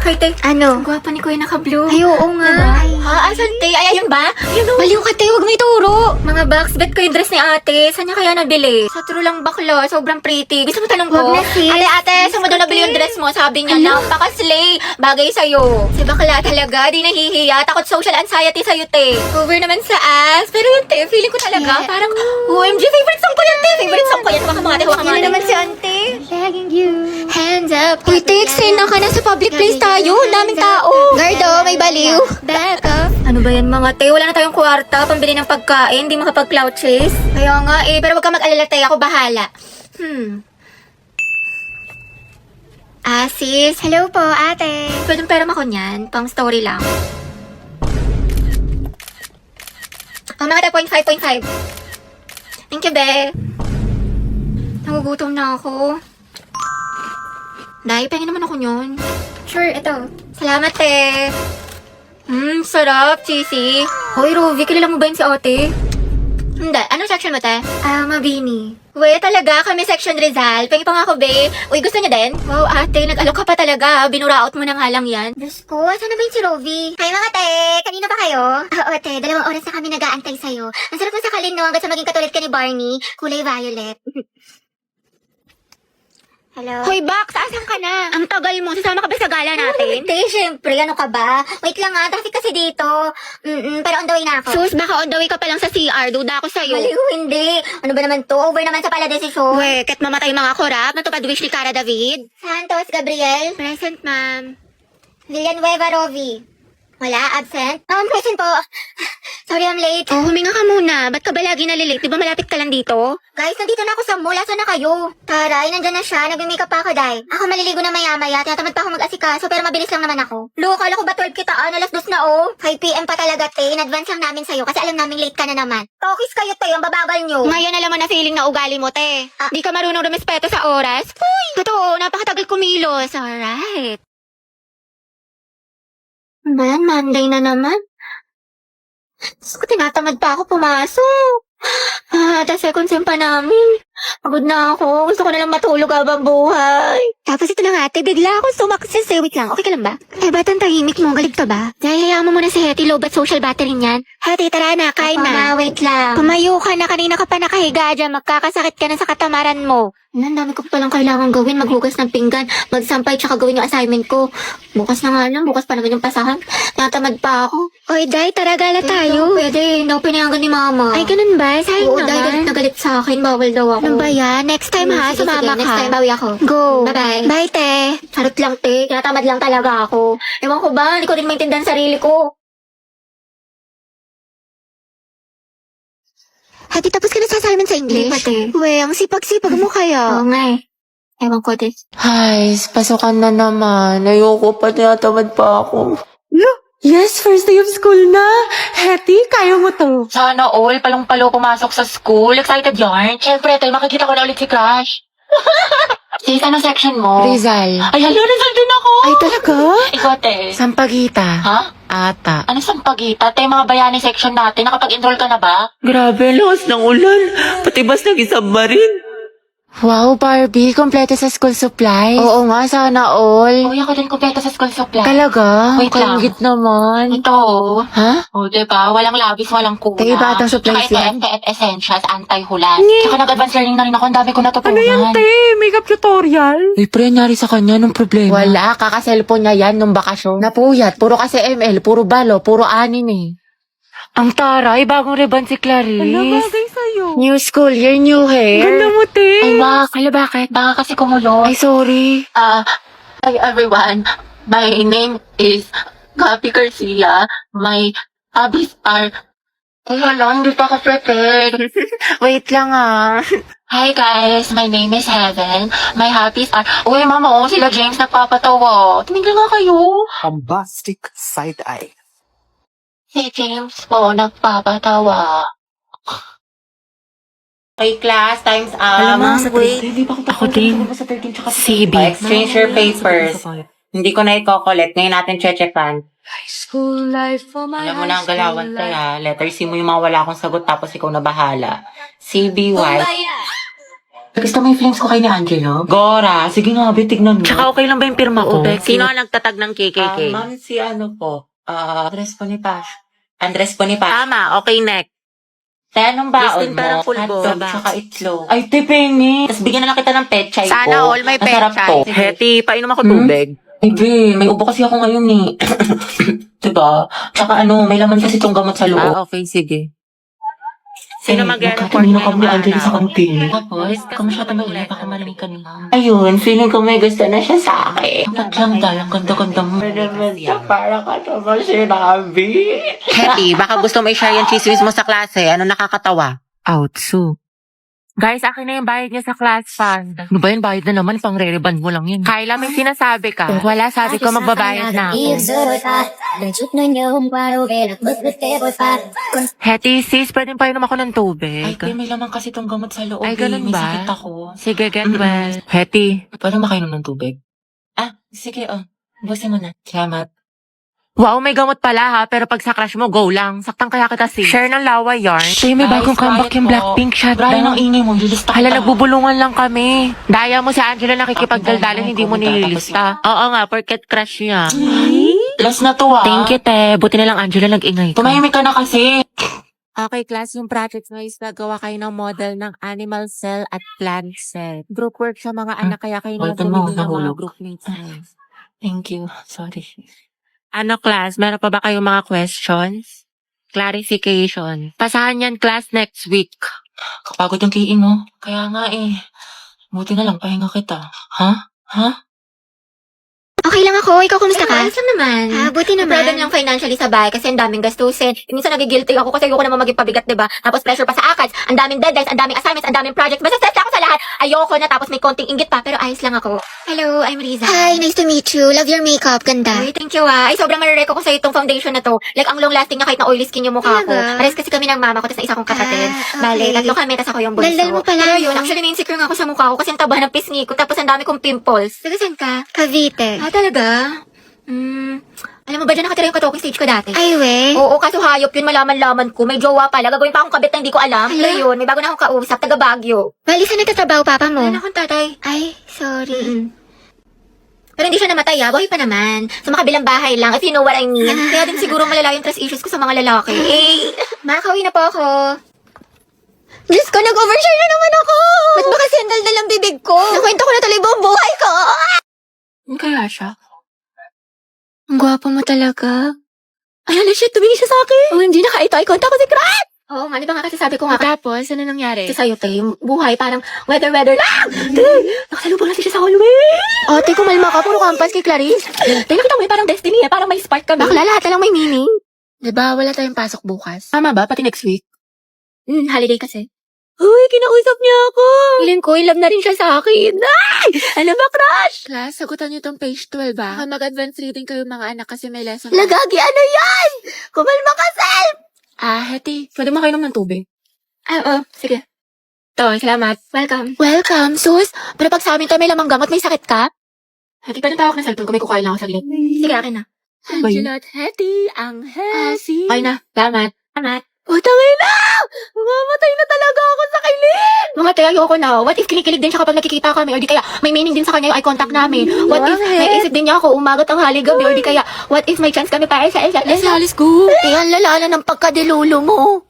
Hoy, te. Ano? Ang gwapo ni Kuya naka-blue. Ay, oo nga. Diba? Ha? Asan, te? Ay, ayun ba? Ayun o. Baliw ka, te. Huwag mo ituro. Mga box, bet ko yung dress ni ate. Saan niya kaya nabili? Sa true lang bakla, sobrang pretty. Gusto mo tanong ko? Wag na, sis. Ate, saan mo daw nabili yung dress mo? Sabi niya, napaka-slay. Bagay sa'yo. Si bakla talaga, di nahihiya. Takot social anxiety sa'yo, te. Over naman sa ass. Pero yun, te, feeling ko talaga, Yeah. parang, OMG, favorite song ko yan, te. Favorite song ko yan. Huwag ka mga ate, huwag ka mga Yan ate. naman si ante. Begging you. Hands up. Uy, te, eksena ka na sa public place tayo. Daming tao. Gardo, may baliw. Back up. Ano ba yan mga te? Wala na tayong kwarta, pambili ng pagkain, di makapag-cloud chase. Kaya nga eh, pero wag ka mag-alala te, ako bahala. Sis, Hello po, ate. pwedeng pera ako niyan, pang story lang. Ang mga te, 0.5. Thank you, be. Nagugutom na ako. Dahil, pahingin naman ako yun. Sure, ito. Salamat, te. Sarap, cheesy. Hoy, Ruby, kilala mo ba yun si ate? Hindi. Anong section mo, te? Mabini. We, talaga, kami section Rizal. Pengi pa nga ako, be. Uy, gusto niyo din? Wow, ate, nag-alok ka pa talaga. Binuraot mo na nga lang yan. Diyos ko, asan na ba yung si Rovi? Hi mga te, kanina ba kayo? Oo te, 2 oras na kami nag-aantay sa'yo. Ang sarap ng sakalin no, hanggang sa maging katulad ka ni Barney, kulay violet. Hello? Hoy, Bax, asan ka na? Ang tagal mo. Sasama ka ba sa gala natin? Te, syempre, ano ka ba? Wait lang nga, traffic kasi dito. Pero on the way na ako. Sus, baka on the way ka pa lang sa CR. Duda ako sa'yo. Maliw, hindi. Ano ba naman to? Over naman sa pala desisyon. We, ket mamatay mga korap. Natupad wish ni Cara David. Santos, Gabriel, Present, ma'am. Villanueva, Rovi. Wala, absent? Present po. Sorry, I'm late. Oh, huminga ka muna. Ba't ka ba lagi nalilate? Di ba malapit ka lang dito? Guys, nandito na ako sa mall. Asan na kayo? Taray, nandyan na siya. Nag-makeup pa ako, Day. Ako maliligo na maya-maya. Tinatamad pa ako mag-asikaso, pero mabilis lang naman ako. Lo, kala ko ba 12 kitaan? Alas 2 na, oh. 5 p.m. pa talaga, te. In-advance lang namin sa'yo kasi alam namin late ka na naman. Tokis kayo, te. Ang babagal nyo. Ngayon alam mo na feeling na ugali mo, te. Di ka marunong rumespeto sa oras. Uy! Totoo, napakatagal kumilos. Alright. Man, Monday na naman. Diyos ko, tinatamad pa ako pumasok. The second sem pa namin. Pagod na ako. Gusto ko na lang matulog habang buhay. Tapos ito na nga, ate. Bigla ako sumaksis. Wait lang, okay ka lang ba? Eh, ba't ang tahimik mo? Galit ka ba? Dahil hayaan mo muna si Hetty, low bat social battery niyan. Hetty, tara na, kain na. Wait lang. Tumayo ka na, kanina ka pa nakahiga dyan. Magkakasakit ka na sa katamaran mo. Ang dami ko palang kailangan gawin. Maghugas ng pinggan, magsampay, tsaka gawin yung assignment ko. Bukas na nga lang, bukas pa naman yung pasahan. Natamad pa ako. Oy, Day, tara gala tayo. Pwede, hindi ako pinayagan ni Mama. Ay, ganun ba? Sayang Oo, naman. Day, galit na galit sa akin. Bawal daw ako. Ano ba yan? Next time ha, Sige, sumama sige, ka. next time bawi ako. Go. Bye-bye. Bye, te. Charot lang, te. Tinatamad lang talaga ako. Ewan ko ba, hindi ko rin maintindihan sarili ko. Hati, tapos ka na sa assignment sa English? Hindi pa, te. We, ang sipag-sipag mo kaya. Oo nga eh. Ewan ko, te. Ay, pasukan na naman. Ayoko pa, tinatamad pa ako. Yes, first day of school na. Hetty, kaya mo to. Sana all, palang-palo pumasok sa school. Excited yarn. Siyempre, tayo makikita ko na ulit si Crush. Sis, anong section mo? Rizal. Ay, hala, Rizal din ako. Ay, talaga? Ikaw, te. Sampagita. Ha? Ata. Ano sampagita? Te, mga bayani section natin. Nakapag-enroll ka na ba? Grabe, lakas ng ulan. Pati bas naging submarine. Wow, Barbie, kompleto sa school supplies. Oo nga, sana all. Uy, ako din kumpleto sa school supply. Talaga? Wait lang. Kaingit naman. Ito, Ha? o, diba? Walang labis, walang kuna. Kaya batang supplies Tsaka yan? ito, FTF Essentials, anti-hulas. Tsaka nag-advance learning na rin ako. Ang dami ko natutunan. Ano yan, te? Makeup tutorial? Uy, pre, nangyari sa kanya nung problema. Wala, kaka-cellphone niya yan nung bakasyon. Napuyat, puro kasi ML, puro balo, puro anin eh. Ang taray, bagong ribbon si Clarice. Ano bagay sa'yo? New school year, new hair. Ganda mo, te. Ay, Mac. Hala, bakit? Baka kasi kumulo. Ay, sorry. Hi, everyone. My name is Gabi Garcia. My hobbies are... Ay, hala, hindi pa ako prepared. Wait lang ah. Hi, guys. My name is Heaven. My hobbies are... Uy, mama, oh, sila James nagpapatawa. Tumigil nga kayo. Bombastic side eye. Si James po nagpapatawa. Okay, class, time's up. Wait. Ako din. CB. Exchange your papers. Hindi ko na i-collect. Ngayon natin checkan. School life for my Alam mo na ang galawan kaya. Letter C mo yung mga wala akong sagot tapos ikaw na bahala. CBY. Gusto mo yung feelings ko kay ni Angelo? Gora, sige nga, be, tignan mo. Tsaka okay lang ba yung pirma ko? Oo, Becky. Sino ang nagtatag ng KKK? Ma'am, si ano po? Andres Bonifacio. Andres Bonifacio. Tama, okay, next. Te, anong baon Listing mo? parang pulbo. Hotdog, tsaka itlog. Ay, te, pengi. Tapos bigyan na lang kita ng pechay ko. Sana all may Masarap pechay. to. Hetty, painom ako Hmm? tubig. Ay, be, may ubo kasi ako ngayon eh. Diba? Tsaka ano, may laman kasi itong gamot sa loob. Okay, sige. Sino mag-report Magkakamino ngayong kami ni Angelo sa araw? kantin. Tapos, kamusta tayo ulit? Baka malamig kanina. Ayun, feeling ko may gusto na siya sa akin. Ba't lang dahil ang ganda-ganda mo? Para ka naman sinabi. Hetty, baka gusto mo i-share yung chismis mo sa klase. Ano nakakatawa? Outsu. Guys, akin na yung bayad niya sa class fund. Ano ba yun? Bayad na naman. Pang-re-reband mo lang yun. Kyla, may sinasabi ka. Kung wala, sabi ko magbabayad na ako. Hetty, sis, pwede pa inom ako ng tubig. Ay, te, may laman kasi itong gamot sa loob. Ay, ganun May ba? sakit ako. Sige, get well. Hetty, Paano makainom ng tubig? Sige, busin mo na. Salamat. wow, may gamot pala ha, pero pag sa crush mo, go lang. Saktan kaya kita, sis. Share ng lawa yarn. Tay, may Guys, bagong comeback quiet yung po. Blackpink shot Brian, ang down. ingay mo. Lilista Hala, kita. nagbubulungan lang kami. Daya mo si Angela nakikipagdaldalan, Okay, hindi mo kumita, nililista. Oo nga, porket crush niya. Last na to, Thank you, te. Buti na lang Angela nag-ingay ka. Tumahimik ka na kasi. Okay, class, yung project mo is nagawa kayo ng model ng animal cell at plant cell. Group work siya mga anak, kaya kayo na Hold mo, pumili ng mga nahulog. group mates mo. Thank you. Sorry. Ano, class, meron pa ba kayong mga questions? Clarification. Pasahan yan, class, next week. Kapagod yung kiin mo. Kaya nga eh. Buti na lang, pahinga kita. Ha? Okay lang ako. Ikaw, kumusta ka? Ayos lang naman. Buti May naman. problem lang financially sa bahay kasi ang daming gastusin. Minsan nagigilty ako kasi ayoko naman maging pabigat, diba? Tapos pressure pa sa ACADS, ang daming deadlines, ang daming assignments, ang daming projects. Basta stress ako sa lahat. Ayoko na tapos may konting inggit pa pero ayos lang ako. Hello, I'm Riza. Hi, nice to meet you. Love your makeup. Ganda. Uy, thank you ah. Ay, sobrang marireko ko sa itong foundation na to. Like, ang long lasting niya kahit na oily skin yung mukha ko. Talaga? Pares kasi kami ng mama ko, tapos na isa kong kapatid. Ah, Bale, okay. tatlo kami, tapos ako yung bunso. Daldal mo pala, Pero no? yun, actually na-insecure nga ako sa mukha ko kasi ang taba ng pisngi ko, tapos ang dami kong pimples. Taga saan ka? Cavite. Ah, talaga? Alam mo ba dyan nakatira yung ka-talking stage ko dati? Ay, we. Oo, kaso hayop yun, malaman-laman ko. May jowa pala. Gagawin pa akong kabit na hindi ko alam. Hala? Pero yun, may bago na akong kausap, taga Baguio. Bali, saan nagtatrabaho papa mo? Ano akong tatay? Ay, sorry. Pero hindi siya namatay buhay pa naman. Sa makabilang bahay lang, if you know what I mean. Kaya din siguro malala yung trust issues ko sa mga lalaki. Eh, makakauwi na po ako. Diyos ko, nag-overshare na naman ako! Ba't ba kasi ang daldal ang bibig ko? Nakwento ko na tuloy buong buhay ko! Ano kaya siya? Ang gwapo mo talaga. Ay, ano siya, tumingin siya sa akin. Oh, hindi naka-eye contact ko si Krat! Oo nga, di ba nga kasi sabi ko nga. Tapos, ano nangyari? Kasi sa'yo, te, yung buhay parang weather lang. Te, nakasalubong natin siya sa hallway. Ate, kumalma ka, puro kampas kay Clarice. Te, nakita mo parang destiny parang may spark kami. Bakla, lahat na lang may meaning. Diba, wala tayong pasok bukas? Tama ba? Pati next week? Holiday kasi. Uy, kinausap niya ako. Feeling ko, love na rin siya sa akin. Ay! Ano ba, crush? Class, sagutan niyo tong page 12 ba? Baka mag-advance reading kayo mga anak kasi may lesson. Lagagi, ano yan? Kumalma ka, Sel! Hetty, pwede mo kainom ng tubig? Sige. To, salamat. Welcome, sus. Pero pag sa amin to, may lamang gamot, may sakit ka? Hati, pwede tawag na cellphone ko, may kukain lang ako saglit. Sige, akin na. Angela at Hetty, ang Hesi. Okay na, salamat. Tangay na! Mamatay na talaga ako sa kilid! Mga te, ayoko na. What if kinikilig din siya kapag nakikita kami? Or di kaya may meaning din sa kanya yung eye contact namin? What if may isip din niya ako umagat ang haligabi? Or di kaya, what if may chance kami para sa isa? Let's go! Kaya ang lala na ng pagkadilulo mo.